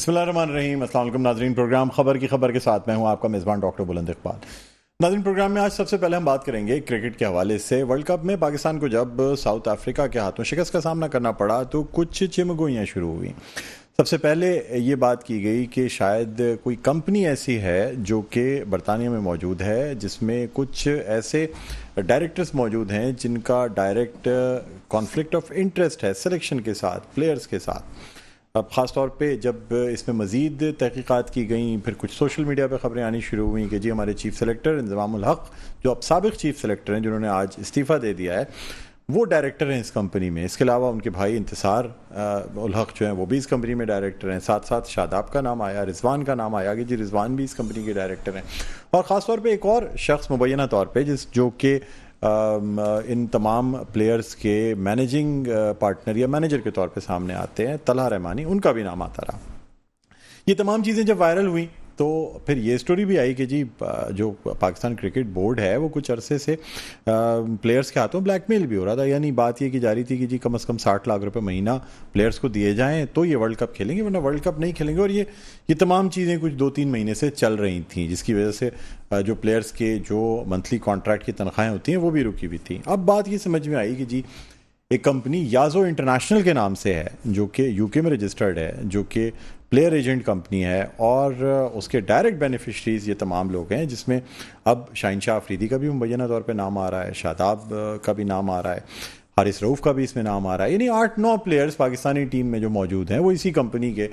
बिस्मिल्लाहिर्रहमानिर्रहीम। अस्सलाम वालेकुम नाज़रीन। प्रोग्राम खबर की खबर के साथ मैं हूं आपका मेज़बान डॉक्टर बुलंद इकबाल। नाज़रीन, प्रोग्राम में आज सबसे पहले हम बात करेंगे क्रिकेट के हवाले से। वर्ल्ड कप में पाकिस्तान को जब साउथ अफ्रीका के हाथों शिकस्त का सामना करना पड़ा तो कुछ चिमगोइयाँ शुरू हुई। सबसे पहले ये बात की गई कि शायद कोई कंपनी ऐसी है जो कि बरतानिया में मौजूद है जिसमें कुछ ऐसे डायरेक्टर्स मौजूद हैं जिनका डायरेक्ट कॉन्फ्लिक्ट ऑफ इंटरेस्ट है सिलेक्शन के साथ, प्लेयर्स के साथ। अब ख़ास तौर पे जब इसमें मज़ीद तहकीक़ात की गई, फिर कुछ सोशल मीडिया पे ख़बरें आनी शुरू हुई कि जी हमारे चीफ़ सेलेक्टर इंज़मामुल हक़, जो अब साबिक़ चीफ़ सेलेक्टर हैं जिन्होंने आज इस्तीफ़ा दे दिया है, वो डायरेक्टर हैं इस कंपनी में। इसके अलावा उनके भाई इंतसार उल हक़ जो हैं वो भी इस कंपनी में डायरेक्टर हैं। साथ साथ शादाब का नाम आया, रिजवान का नाम आया कि जी रिजवान भी इस कंपनी के डायरेक्टर हैं। और ख़ास तौर पर एक और शख्स मुबैना तौर पर जो कि इन तमाम प्लेयर्स के मैनेजिंग पार्टनर या मैनेजर के तौर पे सामने आते हैं, तलहा रहमानी, उनका भी नाम आता रहा। ये तमाम चीज़ें जब वायरल हुई तो फिर ये स्टोरी भी आई कि जी जो पाकिस्तान क्रिकेट बोर्ड है वो कुछ अरसे से प्लेयर्स के हाथों ब्लैकमेल भी हो रहा था। यानी बात ये की जा रही थी कि जी कम से कम 60 लाख रुपए महीना प्लेयर्स को दिए जाएं तो ये वर्ल्ड कप खेलेंगे, वरना वर्ल्ड कप नहीं खेलेंगे। और ये तमाम चीज़ें कुछ 2-3 महीने से चल रही थी, जिसकी वजह से जो प्लेयर्स के जो मंथली कॉन्ट्रैक्ट की तनख्वाहें होती हैं वो भी रुकी हुई थी। अब बात ये समझ में आई कि जी एक कंपनी याजो इंटरनेशनल के नाम से है जो कि यूके में रजिस्टर्ड है, जो कि प्लेयर एजेंट कंपनी है, और उसके डायरेक्ट बेनिफिशरीज ये तमाम लोग हैं, जिसमें अब शाहीन शाह अफरीदी का भी मुबैना तौर पे नाम आ रहा है, शादाब का भी नाम आ रहा है, हारिस रऊफ का भी इसमें नाम आ रहा है। यानी 8-9 प्लेयर्स पाकिस्तानी टीम में जो मौजूद हैं वो इसी कंपनी के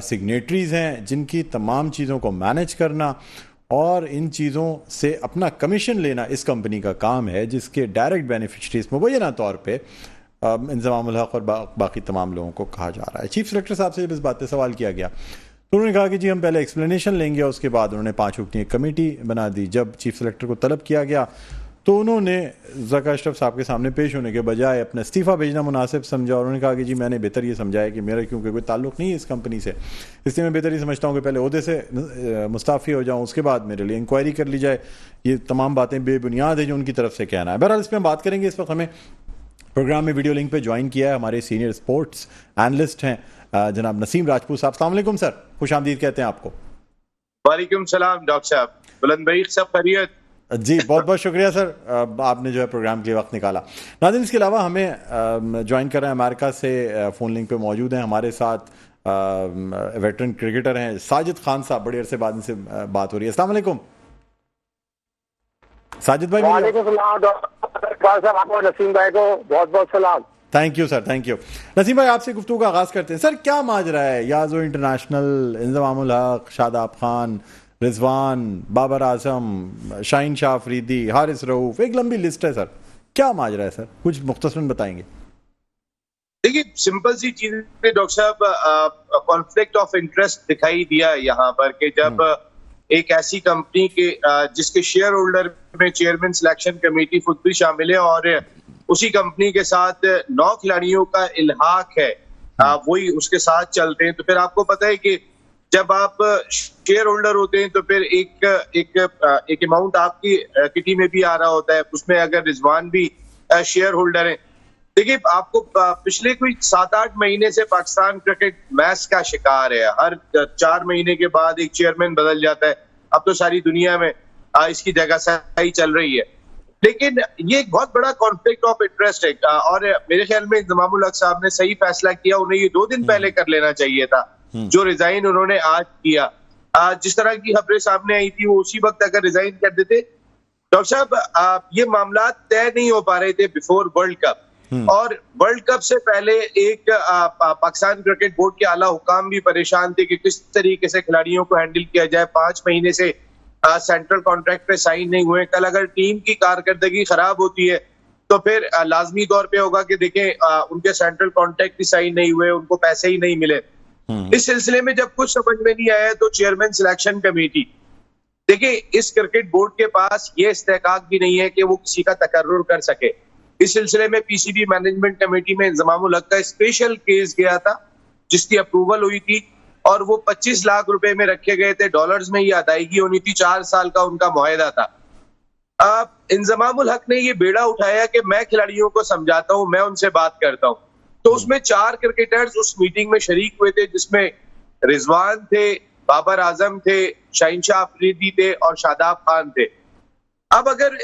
सिग्नेटरीज हैं, जिनकी तमाम चीज़ों को मैनेज करना और इन चीज़ों से अपना कमीशन लेना इस कंपनी का काम है, जिसके डायरेक्ट बेनिफिशरीज मुबैना तौर पे इंज़मामुल हक़ और बाकी तमाम लोगों को कहा जा रहा है। चीफ सेलेक्टर साहब से जब इस बात पे सवाल किया गया तो उन्होंने कहा कि जी हम पहले एक्सप्लेनेशन लेंगे, और उसके बाद उन्होंने 5 रुकनी एक कमेटी बना दी। जब चीफ सेलेक्टर को तलब किया गया तो उन्होंने ज़का अशरफ साहब के सामने पेश होने के बजाय अपना इस्तीफ़ा भेजना मुनासिब समझा, और उन्होंने कहा कि जी मैंने बेहतर ये समझा है कि मेरा क्योंकि कोई ताल्लुक़ नहीं है इस कंपनी से, इसलिए मैं बेहतर ये समझता हूँ कि पहले ओहदे से मुस्ताफ़ी हो जाऊँ, उसके बाद मेरे लिए इंक्वायरी कर ली जाए। ये तमाम बातें बेबुनियाद है जो उनकी तरफ से कहना है। बहरहाल इस पर हम बात करेंगे। इस वक्त हमें प्रोग्राम में वीडियो लिंक पे ज्वाइन किया है हमारे सीनियर स्पोर्ट्स एनालिस्ट हैं जनाब नसीम राजपूत साहब। अस्सलाम वालेकुम सर, खुश आमदीद कहते हैं आपको। वालेकुम सलाम डॉक्टर साहब, बुलंद भाई, सब खैरियत? जी बहुत बहुत शुक्रिया सर, आपने जो है प्रोग्राम के लिए वक्त निकाला। नाज़रीन, इसके अलावा हमें ज्वाइन कर रहे हैं अमेरिका से, फ़ोन लिंक पे मौजूद हैं हमारे साथ वेटरन क्रिकेटर हैं साजिद खान साहब। बड़े अरसे बाद इनसे बात हो रही है। अस्सलाम वालेकुम साजिद भाई। नसीम भाई को बहुत बहुत सलाम। Thank you sir, thank you. Naseem भाई, आपसे गुफ्तगू का आगाज करते हैं। सर, क्या माजरा है याजो इंटरनेशनल, इंज़मामुल हक़, शादाब खान, रिजवान, बाबर आजम, शाहीन शाह अफरीदी, हारिस रऊफ, एक लंबी लिस्ट है सर, क्या माजरा है सर? कुछ मुख्तसरन बताएंगे। देखिए, सिंपल सी चीज है डॉक्टर साहब, कॉन्फ्लिक्ट ऑफ इंटरेस्ट दिखाई दिया यहाँ पर कि जब एक ऐसी कंपनी के जिसके शेयर होल्डर में चेयरमैन सिलेक्शन कमेटी खुद भी शामिल है और उसी कंपनी के साथ 9 खिलाड़ियों का इल्हाक है, वही उसके साथ चलते हैं, तो फिर आपको पता है कि जब आप शेयर होल्डर होते हैं तो फिर एक अमाउंट आपकी किटी में भी आ रहा होता है, उसमें अगर रिजवान भी शेयर होल्डर है। देखिए, आपको पिछले कोई 7-8 महीने से पाकिस्तान क्रिकेट मैच का शिकार है। हर 4 महीने के बाद एक चेयरमैन बदल जाता है। अब तो सारी दुनिया में इसकी जगह सही चल रही है, लेकिन ये एक बहुत बड़ा कॉन्फ्लिक्ट ऑफ इंटरेस्ट है और मेरे ख्याल में इंज़मामुल हक़ साहब ने सही फैसला किया। उन्हें ये 2 दिन पहले कर लेना चाहिए था, जो रिजाइन उन्होंने आज किया। जिस तरह की खबरें सामने आई थी वो उसी वक्त अगर रिजाइन कर देते। डॉक्टर साहब, ये मामला तय नहीं हो पा रहे थे बिफोर वर्ल्ड कप, और वर्ल्ड कप से पहले एक पाकिस्तान क्रिकेट बोर्ड के आला हुकाम भी परेशान थे कि किस तरीके से खिलाड़ियों को हैंडल किया जाए। 5 महीने से सेंट्रल कॉन्ट्रैक्ट पे साइन नहीं हुए। कल अगर टीम की कारकर्दगी खराब होती है तो फिर लाजमी तौर पे होगा कि देखें उनके सेंट्रल कॉन्ट्रैक्ट भी साइन नहीं हुए, उनको पैसे ही नहीं मिले। इस सिलसिले में जब कुछ समझ में नहीं आया तो चेयरमैन सिलेक्शन कमेटी, देखिए इस क्रिकेट बोर्ड के पास ये इस्तेकाक भी नहीं है कि वो किसी का तकर्रुर कर सके। इस सिलसिले में पीसीबी मैनेजमेंट कमेटी में इंज़मामुल हक़ का स्पेशल केस गया था जिसकी अप्रूवल हुई थी और वो 25 लाख रुपए में रखे गए थे। डॉलर्स में ये अदायगी होनी थी, 4 साल का उनका मुआहदा था। इंज़मामुल हक़ ने ये बेड़ा उठाया कि मैं खिलाड़ियों को समझाता हूं, मैं उनसे बात करता हूं। तो उसमें 4 क्रिकेटर्स उस मीटिंग में शरीक हुए थे, जिसमें रिजवान थे, बाबर आजम थे, शहनशाह अफरीदी थे और शादाब खान थे। अब अगर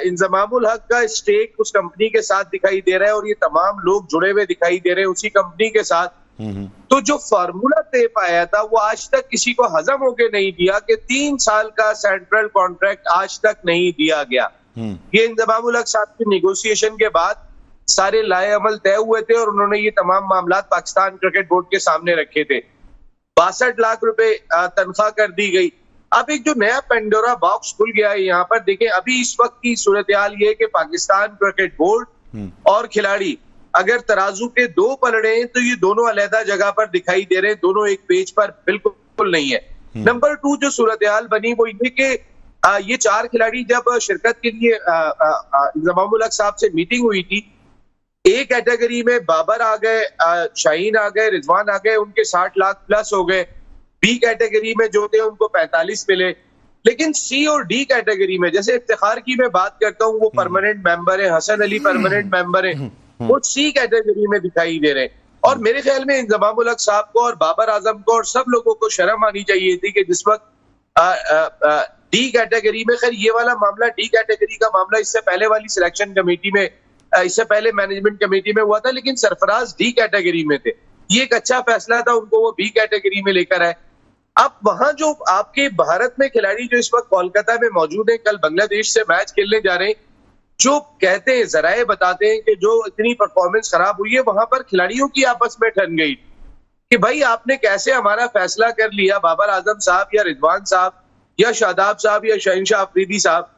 इंजमामुल हक का स्टेक उस कंपनी के साथ दिखाई दे रहा है और ये तमाम लोग जुड़े हुए दिखाई दे रहे हैं उसी कंपनी के साथ, तो जो फार्मूला तय पाया था वो आज तक किसी को हजम होके नहीं दिया कि 3 साल का सेंट्रल कॉन्ट्रैक्ट आज तक नहीं दिया गया। ये इंजमामुल हक साहब की निगोशिएशन के बाद सारे लाए अमल तय हुए थे और उन्होंने ये तमाम मामला पाकिस्तान क्रिकेट बोर्ड के सामने रखे थे। 62 लाख रुपए तनख्वाह कर दी गई। अब एक जो नया पेंडोरा बॉक्स खुल गया है यहाँ पर, देखें अभी इस वक्त की सूरत हाल ये कि पाकिस्तान क्रिकेट बोर्ड और खिलाड़ी अगर तराजू के दो पलड़े हैं तो ये दोनों अलहदा जगह पर दिखाई दे रहे हैं, दोनों एक पेज पर बिल्कुल नहीं है। नंबर 2 जो सूरत हाल बनी वो ये कि ये 4 खिलाड़ी जब शिरकत के लिए इंजमामुल हक साहब से मीटिंग हुई थी, ए कैटेगरी में बाबर आ गए, शाहीन आ गए, रिजवान आ गए, उनके 60 लाख प्लस हो गए। बी कैटेगरी में जो थे उनको 45 मिले, लेकिन सी और डी कैटेगरी में जैसे इफ्तिखार की मैं बात करता हूँ वो परमानेंट मेंबर है, हसन अली परमानेंट मेंबर है, वो सी कैटेगरी में दिखाई दे रहे हैं। और मेरे ख्याल में इंजमामुल हक साहब को और बाबर आजम को और सब लोगों को शर्म आनी चाहिए थी कि जिस वक्त डी कैटेगरी में, खैर ये वाला मामला डी कैटेगरी का मामला इससे पहले वाली सिलेक्शन कमेटी में, इससे पहले मैनेजमेंट कमेटी में हुआ था, लेकिन सरफराज डी कैटेगरी में थे। ये एक अच्छा फैसला था, उनको वो बी कैटेगरी में लेकर आए। अब वहां जो आपके भारत में खिलाड़ी जो इस वक्त कोलकाता में मौजूद है, कल बांग्लादेश से मैच खेलने जा रहे हैं, जो कहते हैं, जराए बताते हैं कि जो इतनी परफॉर्मेंस खराब हुई है वहां पर खिलाड़ियों की आपस में ठन गई कि भाई आपने कैसे हमारा फैसला कर लिया, बाबर आजम साहब या रिजवान साहब या शादाब साहब या शहनशाह अफरीदी साहब,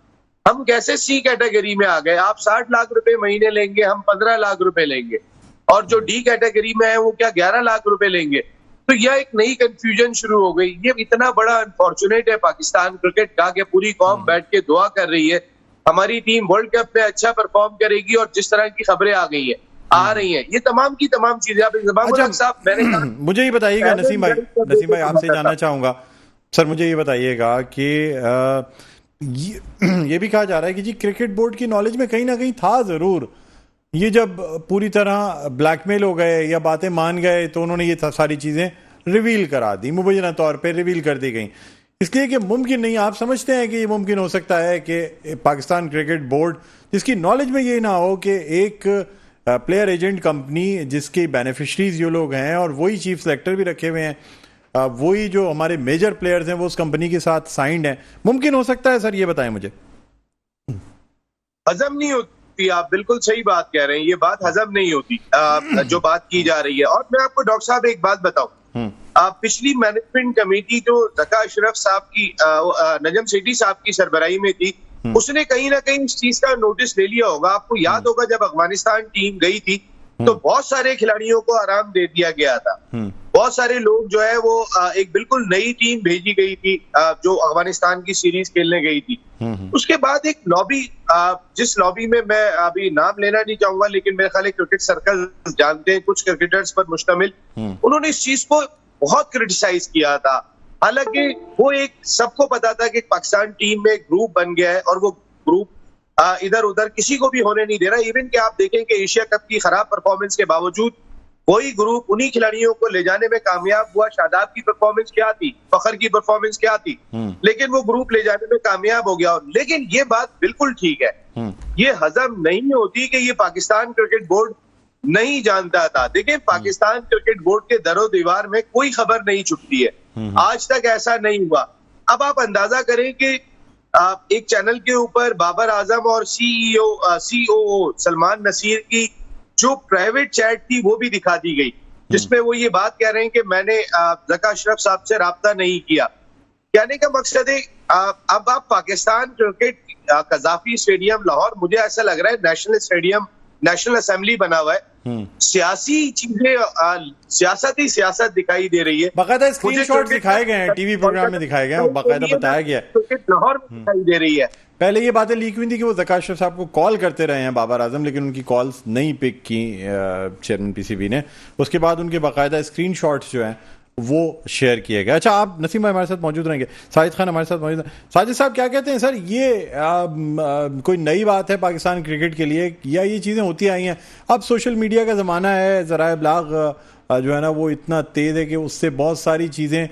हम कैसे सी कैटेगरी में आ गए। आप 60 लाख रुपए महीने लेंगे, हम 15 लाख रुपए लेंगे, और जो डी कैटेगरी में है वो क्या 11 लाख रुपए लेंगे। तो यह एक नई कंफ्यूजन शुरू हो गई। ये इतना बड़ा अनफॉर्चुनेट है पाकिस्तान क्रिकेट का कि पूरी कौम बैठ के दुआ कर रही है हमारी टीम वर्ल्ड कप में अच्छा परफॉर्म करेगी, और जिस तरह की खबरें आ गई है, आ रही हैं, ये तमाम की तमाम चीजें आप इंजमामुल हक साहब मैंने मुझे ये बताइएगा नसीम भाई आपसे जानना चाहूंगा सर, मुझे ये बताइएगा कि ये भी कहा जा रहा है कि जी क्रिकेट बोर्ड की नॉलेज में कहीं ना कहीं था जरूर, ये जब पूरी तरह ब्लैकमेल हो गए या बातें मान गए तो उन्होंने ये सारी चीज़ें रिवील करा दी, मुबैना तौर पे रिवील कर दी गई। इसलिए कि मुमकिन नहीं, आप समझते हैं कि ये मुमकिन हो सकता है कि पाकिस्तान क्रिकेट बोर्ड जिसकी नॉलेज में ये ना हो कि एक प्लेयर एजेंट कंपनी जिसके बेनिफिशरीज ये लोग हैं और वही चीफ सेलेक्टर भी रखे हुए हैं, वही जो हमारे मेजर प्लेयर्स हैं वो उस कंपनी के साथ साइंड हैं, मुमकिन हो सकता है सर? ये बताएं मुझे। हजम नहीं होती, आप बिल्कुल सही बात कह रहे हैं, ये बात हजम नहीं होती जो बात की जा रही है। और मैं आपको डॉक्टर साहब एक बात बताऊं, पिछली मैनेजमेंट कमेटी जो जका अशरफ साहब की, नजम सेठी साहब की सरबराही में थी, उसने कहीं ना कहीं इस चीज का नोटिस ले लिया होगा। आपको याद होगा जब अफगानिस्तान टीम गई थी तो बहुत सारे खिलाड़ियों को आराम दे दिया गया था, बहुत सारे लोग जो है वो एक बिल्कुल नई टीम भेजी गई थी जो अफगानिस्तान की सीरीज खेलने गई थी। उसके बाद एक लॉबी, जिस लॉबी में मैं अभी नाम लेना नहीं चाहूंगा लेकिन मेरे ख्याल क्रिकेट सर्कल जानते हैं, कुछ क्रिकेटर्स पर मुश्तमिल, उन्होंने इस चीज को बहुत क्रिटिसाइज किया था। हालांकि वो एक सबको पता था कि पाकिस्तान टीम में एक ग्रुप बन गया है और वो ग्रुप इधर उधर किसी को भी होने नहीं दे रहा। इवन कि आप देखें कि एशिया कप की खराब परफॉर्मेंस के बावजूद वही ग्रुप उन्हीं खिलाड़ियों को ले जाने में कामयाब हुआ। शादाब की परफॉर्मेंस क्या थी, फखर की परफॉर्मेंस क्या थी, लेकिन वो ग्रुप ले जाने में कामयाब हो गया। लेकिन ये बात बिल्कुल ठीक है, ये हजम नहीं होती कि ये पाकिस्तान क्रिकेट बोर्ड नहीं जानता था। देखिए पाकिस्तान क्रिकेट बोर्ड के दरो दीवार में कोई खबर नहीं छुपती है, आज तक ऐसा नहीं हुआ। अब आप अंदाजा करें कि एक चैनल के ऊपर बाबर आजम और सीओओ सलमान नसीर की जो प्राइवेट चैट थी वो भी दिखा दी गई, जिसमें वो ये बात कह रहे हैं कि मैंने जका अशरफ साहब से राब्ता नहीं किया। कहने का मकसद है अब आप पाकिस्तान क्रिकेट कजाफी स्टेडियम लाहौर, मुझे ऐसा लग रहा है नेशनल स्टेडियम, नेशनल असेंबली बना हुआ है। सियासी चीजें, सियासत ही सियासत दिखाई दे रही है। बाकायदा स्क्रीनशॉट दिखाए गए हैं, टीवी प्रोग्राम में दिखाए गए हैं, बाकायदा बताया गया है। लाहौर में दिखाई दे रही है। पहले ये बातें लीक हुई थी कि वो जका अशरफ साहब को कॉल करते रहे हैं बाबर आजम, लेकिन उनकी कॉल्स नहीं पिक की चेयरमैन पीसीबी ने। उसके बाद उनके बाकायदा स्क्रीनशॉट्स जो हैं वो शेयर किए गए। अच्छा, आप नसीम भाई हमारे साथ मौजूद रहेंगे, साजिद खान हमारे साथ मौजूद हैं। साजिद साहब क्या कहते हैं सर, ये कोई नई बात है पाकिस्तान क्रिकेट के लिए या ये चीज़ें होती आई हैं? अब सोशल मीडिया का ज़माना है, ज़राए इब्लाग जो है ना वो इतना तेज है कि उससे बहुत सारी चीजें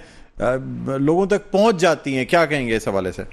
लोगों तक पहुंच जाती हैं। क्या कहेंगे इस हवाले से?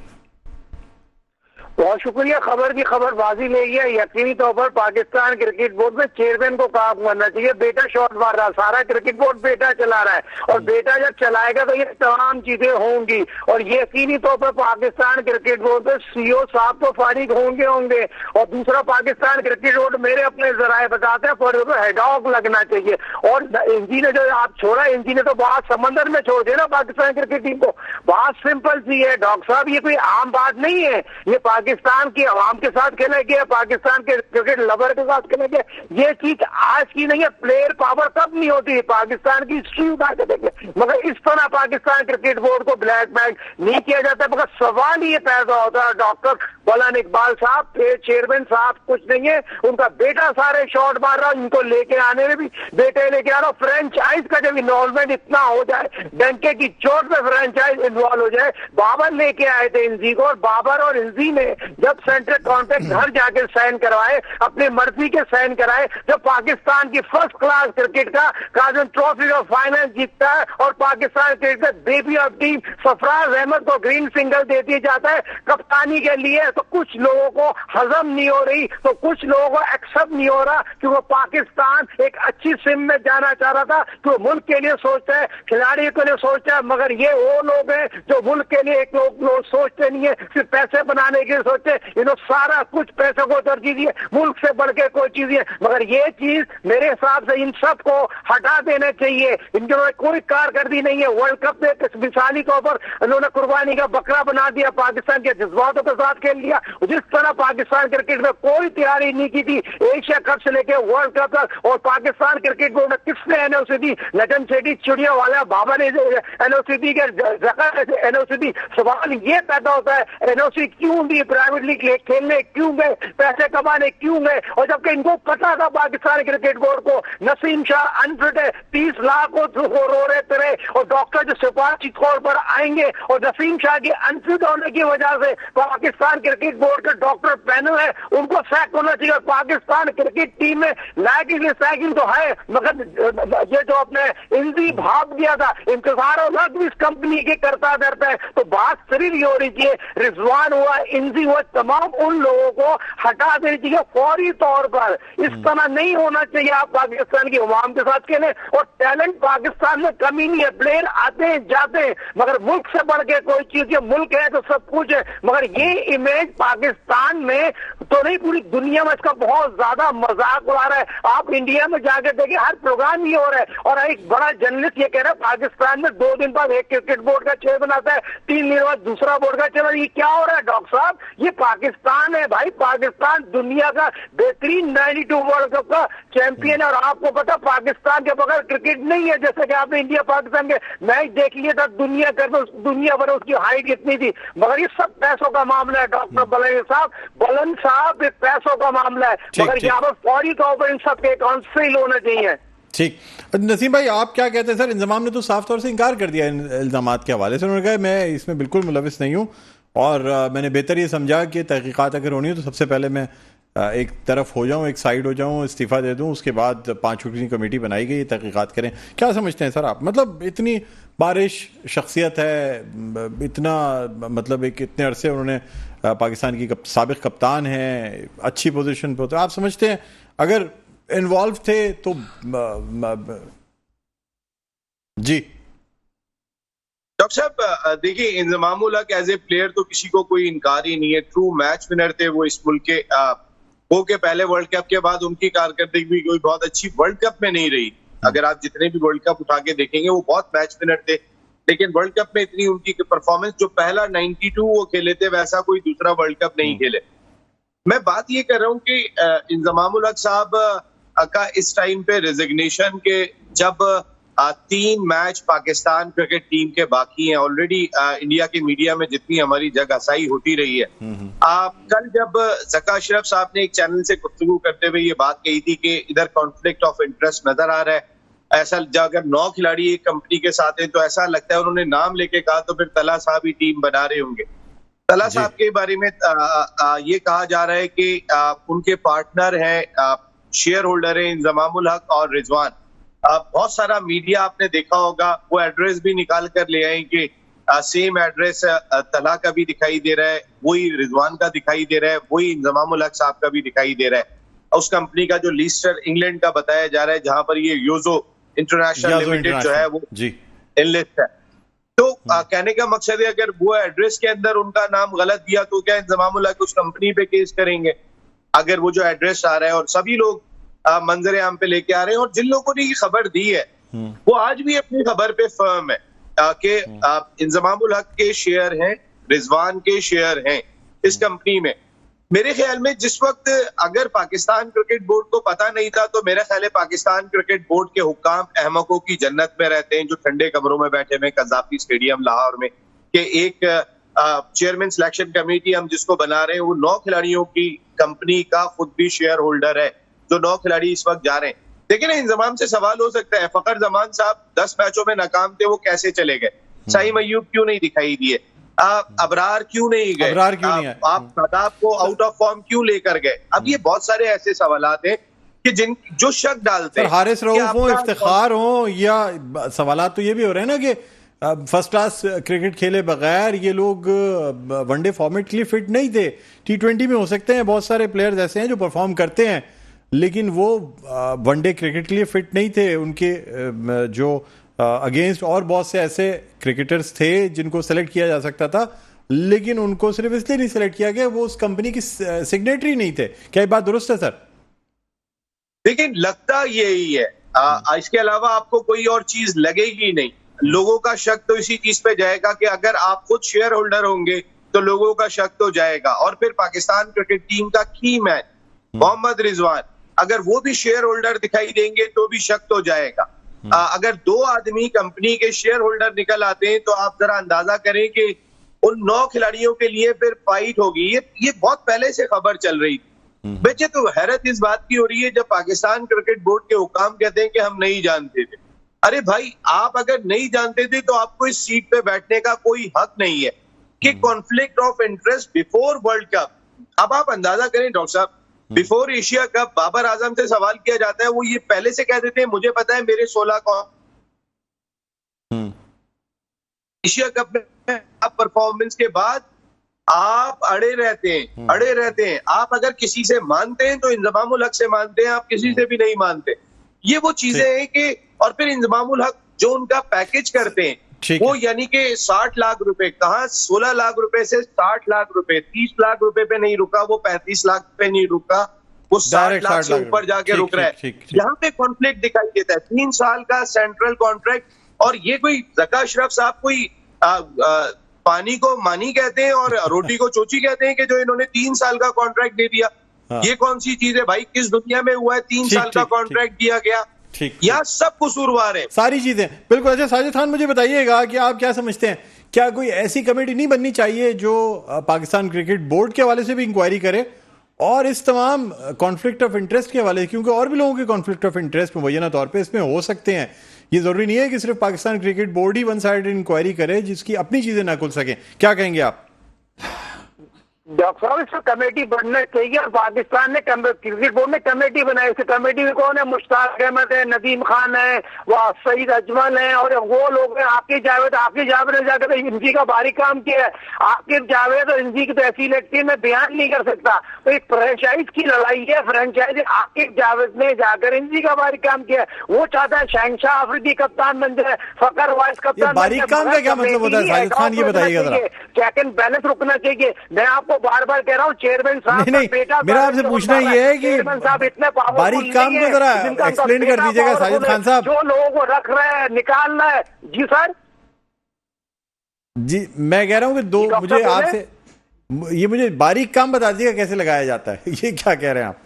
बहुत शुक्रिया। खबर की खबरबाजी ले है। यकीनी तौर पर पाकिस्तान क्रिकेट बोर्ड में चेयरमैन को काम करना चाहिए। बेटा शॉट मार रहा, सारा क्रिकेट बोर्ड बेटा चला रहा है, और बेटा जब चलाएगा तो ये तमाम चीजें होंगी। और ये यकीनी तौर पर पाकिस्तान क्रिकेट बोर्ड में सीईओ साहब तो फारिग होंगे। और दूसरा, पाकिस्तान क्रिकेट बोर्ड मेरे अपने जराए बताते हैं फॉर हेडॉक लगना चाहिए। और इंजी ने जो आप छोड़ा, इंजी ने तो बात समंदर में छोड़ दिया ना पाकिस्तान क्रिकेट टीम को। बात सिंपल सी है डॉक्टर साहब, ये कोई आम बात नहीं है। ये पाकिस्तान की आवाम के साथ खेला गया, पाकिस्तान के क्रिकेट लवर के साथ खेला गया। ये चीज आज की नहीं है। प्लेयर पावर कब नहीं होती, पाकिस्तान की हिस्ट्री उठा के देखे, मगर इस तरह पाकिस्तान क्रिकेट बोर्ड को ब्लैकमेल नहीं किया जाता। मगर सवाल ये पैदा होता है डॉक्टर बोलन इकबाल साहब, चेयरमैन साहब कुछ नहीं है, उनका बेटा सारे शॉट मार रहा है, उनको लेके आने में भी बेटे लेके आ रहा। फ्रेंचाइज का जब इन्वॉल्वमेंट इतना हो जाए, डंके की चोट पे फ्रेंचाइज इन्वॉल्व हो जाए। बाबर लेके आए थे इंजी को, और बाबर और इंजी ने जब सेंट्रल कॉन्ट्रैक्ट घर जाके साइन करवाए, अपने मर्जी के साइन कराए, जब पाकिस्तान की फर्स्ट क्लास क्रिकेट का काजन ट्रॉफी का फाइनल जीतता है, और Pakistan cricket baby of team Sarfaraz Ahmed को ग्रीन सिग्नल दे दिया जाता है कप्तानी के लिए, तो कुछ लोगों को हजम नहीं हो रही, तो कुछ लोगों को एक्सेप्ट नहीं हो रहा कि वो पाकिस्तान एक अच्छी सिम में जाना चाह रहा था, कि वो मुल्क के लिए सोचता है, खिलाड़ियों के लिए सोचता है। मगर ये वो लोग हैं जो मुल्क के लिए एक लोग सोचते नहीं है, सिर्फ पैसे बनाने के लिए सोचते हैं। इन्होंने सारा कुछ पैसे को तरजीह दी है, मुल्क से बढ़ के कोई चीज है। मगर ये चीज मेरे हिसाब से इन सब को हटा देना चाहिए। इनके कोई कारकर्दगी नहीं है। वर्ल्ड कप में मिसाली तौर पर इन्होंने कुर्बानी का बकरा बना दिया, पाकिस्तान के जज्बातों के साथ खेल लिया। जिस तरह पाकिस्तान क्रिकेट में कोई तैयारी नहीं की थी एशिया कप से लेकर वर्ल्ड कप तक, और पाकिस्तान क्रिकेट बोर्ड ने किसने एनओसी दी? नजम सेठी चिड़िया वाला बाबा ने एनओसी दी, एनओसी दी। सवाल ये पैदा होता है एनओसी क्यों दी? प्राइवेट लीग खेलने क्यों गए? पैसे कमाने क्यों गए? और जबकि इनको पता था पाकिस्तान क्रिकेट बोर्ड को नसीम शाह अनफिट है, 30 लाख को रो रहे थे, और डॉक्टर जो सिफारिशी तौर पर आएंगे, और नसीम शाह की अनफिट होने की वजह से पाकिस्तान क्रिकेट बोर्ड के डॉक्टर पैनल है उनको सैक होना चाहिए। पाकिस्तान क्रिकेट टीम में लाइकिंग सैकिंग तो है, मगर ये जो अपने इंजी भाग दिया था, इंतजार अलग इस कंपनी के करता है। तो बात सिर्फ ये हो रही थी, रिजवान हुआ, इंजी हुआ, तमाम उन लोगों को हटा देनी चाहिए फौरी तौर पर। इस तरह नहीं होना चाहिए। आप पाकिस्तान की अवाम के साथ खेलें, और टैलेंट पाकिस्तान में कमी नहीं है, प्लेयर आते हैं जाते हैं, मगर मुल्क से बढ़ के कोई चीज, ये मुल्क है तो सब कुछ है। मगर ये इमेज पाकिस्तान में तो नहीं, पूरी दुनिया में इसका बहुत ज्यादा मजाक उड़ा रहा है। आप इंडिया में जाकर देखिए, हर प्रोग्राम ये हो रहा है। और एक बड़ा जर्नलिस्ट ये कह रहा है पाकिस्तान में 2 दिन बाद एक क्रिकेट बोर्ड का चेयरमैन आता है, 3 दिन बाद दूसरा बोर्ड का चेयरमैन। ये क्या हो रहा है डॉक्टर साहब? ये पाकिस्तान है भाई। पाकिस्तान दुनिया का बेहतरीन 92 वर्ल्ड कप का चैंपियन है, और आपको पता पाकिस्तान के बगैर क्रिकेट नहीं है। जैसे कि आपने इंडिया पाकिस्तान के मैच देख लिया था, दुनिया भर उसकी हाइट कितनी थी। मगर ये सब पैसों का मामला है डॉक्टर बोलन साहब, ये पैसों का मामला है। मगर यहाँ पर फौरी तौर पर इन सब के काउंसिल होना चाहिए। ठीक, नसीम भाई आप क्या कहते हैं? सर, इंजमाम ने तो साफ तौर से इनकार कर दिया इन इल्जामात के हवाले से। उन्होंने कहा मैं इसमें बिल्कुल मुलविस नहीं हूँ, और मैंने बेहतर ये समझा कि तहकीकात अगर होनी हो तो सबसे पहले मैं एक तरफ हो जाऊं, एक साइड हो जाऊं, इस्तीफा दे दूं, उसके बाद 5 रुकनी कमेटी बनाई गई, तहकीकात करें। क्या समझते हैं सर आप? मतलब इतनी बारिश शख्सियत है, इतना मतलब एक इतने अरसे उन्होंने पाकिस्तान की साबिक कप्तान है, अच्छी पोजीशन पे होते, आप समझते हैं अगर इन्वॉल्व थे तो जी? डॉक्टर साहब देखिए, इंजमामुल हक एज ए प्लेयर तो किसी को कोई इनकार ही नहीं है। ट्रू मैच विनर थे वो इस मुल्क के। वो के पहले वर्ल्ड कप के बाद उनकी कारकर्दगी भी कोई बहुत अच्छी वर्ल्ड कप में नहीं रही। अगर आप जितने भी वर्ल्ड कप उठा के देखेंगे वो बहुत मैच विनर थे, लेकिन वर्ल्ड कप में इतनी उनकी परफॉर्मेंस, जो पहला 92 वो खेले थे वैसा कोई दूसरा वर्ल्ड कप नहीं खेले। मैं बात ये कर रहा हूँ कि इंजमामुल हक साहब का इस टाइम पे रेजिग्नेशन के जब 3 मैच पाकिस्तान क्रिकेट टीम के बाकी हैं, ऑलरेडी इंडिया के मीडिया में जितनी हमारी जगहसाई होती रही है। कल जब ज़का अशरफ साहब ने एक चैनल से गुफ्तगू करते हुए ये बात कही थी कि इधर कॉन्फ्लिक्ट ऑफ इंटरेस्ट नजर आ रहा है, ऐसा अगर 9 खिलाड़ी एक कंपनी के साथ हैं तो ऐसा लगता है, उन्होंने नाम लेके कहा तो फिर तला साहब ही टीम बना रहे होंगे। तला साहब के बारे में ये कहा जा रहा है कि उनके पार्टनर है, शेयर होल्डर है इंजमामुल हक और रिजवान। बहुत सारा मीडिया आपने देखा होगा, वो एड्रेस भी निकाल कर ले आए कि सेम एड्रेस तला का भी दिखाई दे रहा है, वही रिजवान का दिखाई दे रहा है, वही इंजमामुल हक साहब का भी दिखाई दे रहा है। उस कंपनी का जो लिस्टर इंग्लैंड का बताया जा रहा है, जहां पर ये योजो इंटरनेशनल लिमिटेड जो है वो इनलिस्ट है। तो कहने का मकसद है, अगर वो एड्रेस के अंदर उनका नाम गलत दिया तो क्या इंजमामुल हक उस कंपनी पे केस करेंगे? अगर वो जो एड्रेस आ रहा है और सभी लोग मंजर आम पे लेके आ रहे हैं, और जिन लोगों ने ये खबर दी है वो आज भी अपनी खबर पे फर्म है कि इंजमामुल हक के शेयर हैं, रिजवान के शेयर हैं इस कंपनी में। मेरे ख्याल में जिस वक्त अगर पाकिस्तान क्रिकेट बोर्ड को पता नहीं था, तो मेरा ख्याल है पाकिस्तान क्रिकेट बोर्ड के हुक्काम अहमकों की जन्नत में रहते हैं, जो ठंडे कमरों में बैठे हुए कज़ाफ़ी स्टेडियम लाहौर में, कि एक चेयरमैन सिलेक्शन कमेटी हम जिसको बना रहे हैं वो 9 खिलाड़ियों की कंपनी का खुद भी शेयर होल्डर है, जो 9 खिलाड़ी इस वक्त जा रहे हैं। लेकिन इंजमाम से सवाल हो सकता है, फखर जमान साहब 10 मैचों में नाकाम थे, वो कैसे चले गए? साइम अय्यूब क्यों नहीं दिखाई दिए? अबरार क्यों नहीं गए? अबरार क्यों नहीं आए? आप शादाब को आउट ऑफ फॉर्म क्यों लेकर गए? अब ये बहुत सारे ऐसे सवालात हैं कि जो शक डालते हैं, हारिस रऊफ हो, इफ्तिखार हो, या सवालात तो ये भी हो रहे हैं ना कि फर्स्ट क्लास क्रिकेट खेले बगैर ये लोग वनडे फॉर्मेट के लिए फिट नहीं थे। T20 में हो सकते हैं बहुत सारे प्लेयर्स ऐसे हैं जो परफॉर्म करते हैं, लेकिन वो वनडे क्रिकेट के लिए फिट नहीं थे। उनके जो अगेंस्ट और बहुत से ऐसे क्रिकेटर्स थे जिनको सेलेक्ट किया जा सकता था, लेकिन उनको सिर्फ इसलिए नहीं सेलेक्ट किया गया वो उस कंपनी की सिग्नेटरी नहीं थे। क्या ये बात दुरुस्त है सर? लेकिन लगता यही है, इसके अलावा आपको कोई और चीज लगेगी नहीं। लोगों का शक तो इसी चीज पे जाएगा कि अगर आप खुद शेयर होल्डर होंगे तो लोगों का शक तो जाएगा। और फिर पाकिस्तान क्रिकेट टीम का की मैन मोहम्मद रिजवान, अगर वो भी शेयर होल्डर दिखाई देंगे तो भी शक तो जाएगा। अगर 2 आदमी कंपनी के शेयर होल्डर निकल आते हैं तो आप जरा अंदाजा करें कि उन 9 खिलाड़ियों के लिए फिर फाइट होगी। ये बहुत पहले से खबर चल रही थी। बच्चे तो हैरत इस बात की हो रही है जब पाकिस्तान क्रिकेट बोर्ड के हुकाम कहते हैं कि हम नहीं जानते थे। अरे भाई, आप अगर नहीं जानते थे तो आपको इस सीट पे बैठने का कोई हक नहीं है कि conflict of interest before world cup. अब आप अंदाजा करें डॉक्टर साहब, before Asia cup Babar Azam से सवाल किया जाता है, वो ये पहले से कह देते हैं मुझे पता है मेरे 16 एशिया कप में परफॉर्मेंस के बाद आप अड़े रहते हैं। आप अगर किसी से मानते हैं तो इंजमामुल हक से मानते हैं, आप किसी से भी नहीं मानते। ये वो चीजें हैं कि, और फिर इंजमामुल हक जो उनका पैकेज करते हैं वो यानी कि 60 लाख रुपए, कहाँ 16 लाख रुपए से 60 लाख रुपए, 30 लाख रुपए पे नहीं रुका, वो 35 लाख पे नहीं रुका, वो 60 लाख से ऊपर जाके रुक रहा है। यहाँ पे कॉन्फ्लिक्ट दिखाई देता है। 3 साल का सेंट्रल कॉन्ट्रैक्ट, और ये कोई ज़का अशरफ साहब कोई पानी को मानी कहते हैं और रोटी को चोची कहते हैं कि जो इन्होंने 3 साल का कॉन्ट्रैक्ट दे दिया। ये कौन सी चीज है भाई? किस दुनिया में हुआ है 3 साल का कॉन्ट्रैक्ट दिया गया? या सब कसूरवार है? सारी चीजें बिल्कुल। अच्छा साजिद खान, मुझे बताइएगा कि आप क्या समझते हैं, क्या कोई ऐसी कमेटी नहीं बननी चाहिए जो पाकिस्तान क्रिकेट बोर्ड के हवाले से भी इंक्वायरी करे और इस तमाम कॉन्फ्लिक्ट ऑफ इंटरेस्ट के हवाले, क्योंकि और भी लोगों के कॉन्फ्लिक्ट ऑफ इंटरेस्ट मुबैना तौर पे इसमें हो सकते हैं। ये जरूरी नहीं है कि सिर्फ पाकिस्तान क्रिकेट बोर्ड ही वन साइडेड इंक्वायरी करे जिसकी अपनी चीजें ना खुल सके। क्या कहेंगे आप? डॉक्टर साहब, इसको कमेटी बनना चाहिए, और पाकिस्तान ने क्रिकेट बोर्ड ने कमेटी बनाई। इस कमेटी में कौन है? मुश्ताक अहमद है, नदीम खान है, वह सईद अजमल है, और वो लोग हैं आकिब जावेद ने जाकर इनकी का बारीक काम किया है। आकिब जावेद और इनकी की तो ऐसी लगती है मैं बयान नहीं कर सकता। तो एक फ्रेंचाइज की लड़ाई है। फ्रेंचाइज आकिब जावेद ने जाकर इनकी का बारीक काम किया है। वो चाहता है शहनशाह अफरीदी कप्तान बन जाए, फकर वाइस कप्तान। बारीक काम का क्या मतलब होता है साजिद खान, ये बताइएगा जरा। चेक एंड बैलेंस रुकना चाहिए। मैं आपको बार बार कह रहा हूँ, चेयरमैन साहब नहीं, मेरा आपसे पूछना ये है कि बारीक काम को जरा एक्सप्लेन कर दीजिएगा साजिद खान साहब। जो लोगों को रख रहे हैं, निकालना है। जी सर, जी मैं कह रहा हूँ कि मुझे आपसे मुझे बारीक काम बता दीजिएगा कैसे लगाया जाता है। ये क्या कह रहे हैं आप?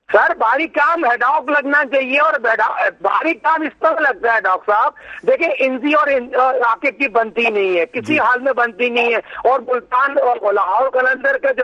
सर, बारीक काम हेडॉक लगना चाहिए, और बारीक काम इस तरह लगता है डॉक्टर साहब। देखिए, इंजी और आकिब की बनती नहीं है, किसी हाल में बनती नहीं है। और मुल्तान और लाहौर कलंदर का जो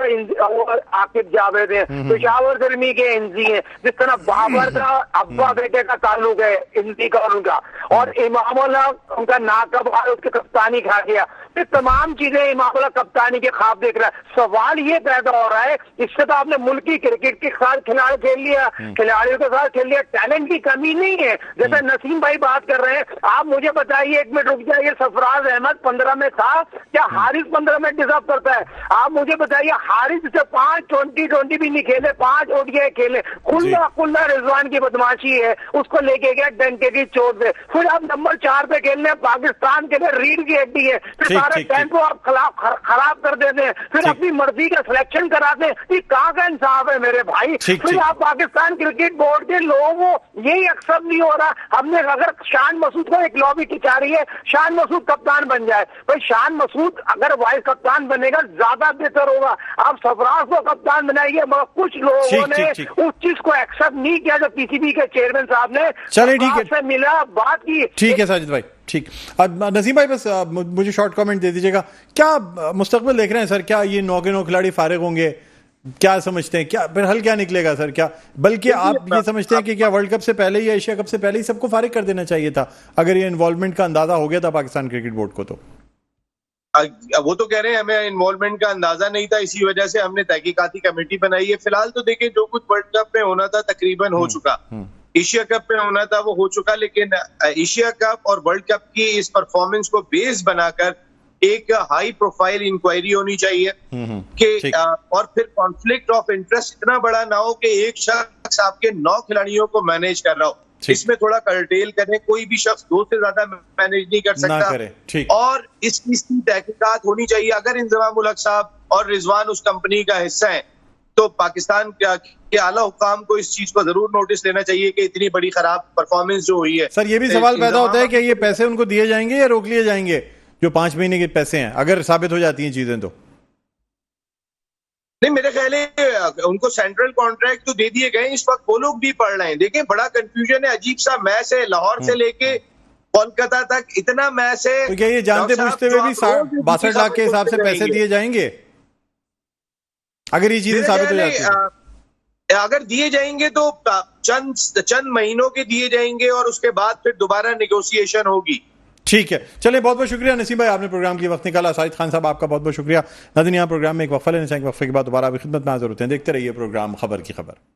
आकिब जावेद है, पेशावर जर्मी के इंजी है। जिस तरह बाबर का अब्बा बेटे का ताल्लुक है इंजी का उनका, और इमामुल हक उनका नाकब उसकी कप्तानी खा गया। ये तमाम चीजें मामला कप्तानी के ख्वाब देख रहा है। सवाल ये पैदा हो रहा है, इससे तो आपने मुल्की क्रिकेट के साथ खिलाड़ी खेल लिया, खिलाड़ियों के साथ खेल लिया, टैलेंट की कमी नहीं है। जैसे नसीम भाई बात कर रहे हैं, आप मुझे बताइए, एक मिनट रुक जाइए, सरफराज अहमद 15 में था क्या? हारिस 15 में डिजर्व करता है? आप मुझे बताइए, हारिस से 5 20 भी नहीं खेले, 5 ओडीआई खेले, खुल्ला रिजवान की बदमाशी है, उसको लेके गया डंके की चोट से। फिर आप नंबर 4 पे खेलने पाकिस्तान के लिए रीढ़ की हड्डी है, फिर सारे टेम्पो आप खराब कर देते हैं, फिर अपनी मर्जी का सिलेक्शन कराते हैं। ये कहाँ का इंसाफ है मेरे भाई? फिर आप पाकिस्तान क्रिकेट बोर्ड के लोगों को यही एक्सेप्ट नहीं हो रहा। हमने अगर शान मसूद को एक लॉबी टिका रही है, शान मसूद कप्तान बन जाए, भाई शान मसूद अगर वाइस कप्तान बनेगा ज्यादा बेहतर होगा। आप सरफराज को कप्तान बनाइए, मगर कुछ लोगों ने उस चीज को एक्सेप्ट नहीं किया जो पीसीबी के चेयरमैन साहब ने चले ठीक है से मिला बात की। ठीक है साजिद भाई, ठीक। नसीम भाई बस मुझे शॉर्ट कमेंट दे दीजिएगा, क्या मुस्तकबिल देख रहे हैं सर? क्या ये 9 के 9 खिलाड़ी फारिग होंगे? क्या समझते हैं, क्या फिर हल क्या निकलेगा सर? क्या बल्कि आप ये समझते हैं कि क्या वर्ल्ड कप से पहले या एशिया कप से पहले ही सबको फारिग कर देना चाहिए था, अगर ये इन्वॉल्वमेंट का अंदाजा हो गया था पाकिस्तान क्रिकेट बोर्ड को? तो वो तो कह रहे हैं हमें इन्वॉल्वमेंट का अंदाजा नहीं था, इसी वजह से हमने तहकीकाती कमेटी बनाई है। फिलहाल तो देखिए, जो कुछ वर्ल्ड कप में होना था तकरीबन हो चुका, एशिया कप में होना था वो हो चुका, लेकिन एशिया कप और वर्ल्ड कप की इस परफॉर्मेंस को बेस बनाकर एक हाई प्रोफाइल इंक्वायरी होनी चाहिए कि और फिर कॉन्फ्लिक्ट ऑफ इंटरेस्ट इतना बड़ा ना हो कि एक शख्स आपके 9 खिलाड़ियों को मैनेज कर रहा हो। इसमें थोड़ा कर्टेल करें, कोई भी शख्स 2 से ज्यादा मैनेज नहीं कर सकता, और इसकी तहकीकात होनी चाहिए। अगर इंजमाम उल हक साहब और रिजवान उस कंपनी का हिस्सा है तो पाकिस्तान के आला हुकाम को इस चीज को जरूर नोटिस लेना चाहिए कि इतनी बड़ी खराब परफॉर्मेंस जो हुई है। सर ये भी सवाल पैदा होता है कि ये पैसे उनको दिए जाएंगे या रोक लिए जाएंगे, जो 5 महीने के पैसे हैं, अगर साबित हो जाती हैं चीजें तो? नहीं, मेरे ख्याल है उनको सेंट्रल कॉन्ट्रैक्ट तो दे दिए गए, इस वक्त वो लोग भी पढ़ रहे हैं। देखिए, बड़ा कंफ्यूजन है, अजीब सा मैच है, लाहौर से लेके कोलकाता तक इतना मैच है। तो क्या ये जानते बूझते हुए भी 62 लाख के हिसाब से पैसे दिए जाएंगे अगर ये चीजें साबित हो जाती है? अगर दिए जाएंगे तो चंद महीनों के दिए जाएंगे और उसके बाद फिर दोबारा नेगोशिएशन होगी। ठीक है, चलिए, बहुत बहुत शुक्रिया नसीम भाई, आपने प्रोग्राम के वक्त निकाला। साजिद खान साहब, आपका बहुत बहुत शुक्रिया। नाज़रीन, यहाँ प्रोग्राम में एक वक्फा लेने चाहिए, वक्फे के बाद दोबारा भी खिदमत में हाजिर होते हैं। देखते रहिए प्रोग्राम खबर की खबर।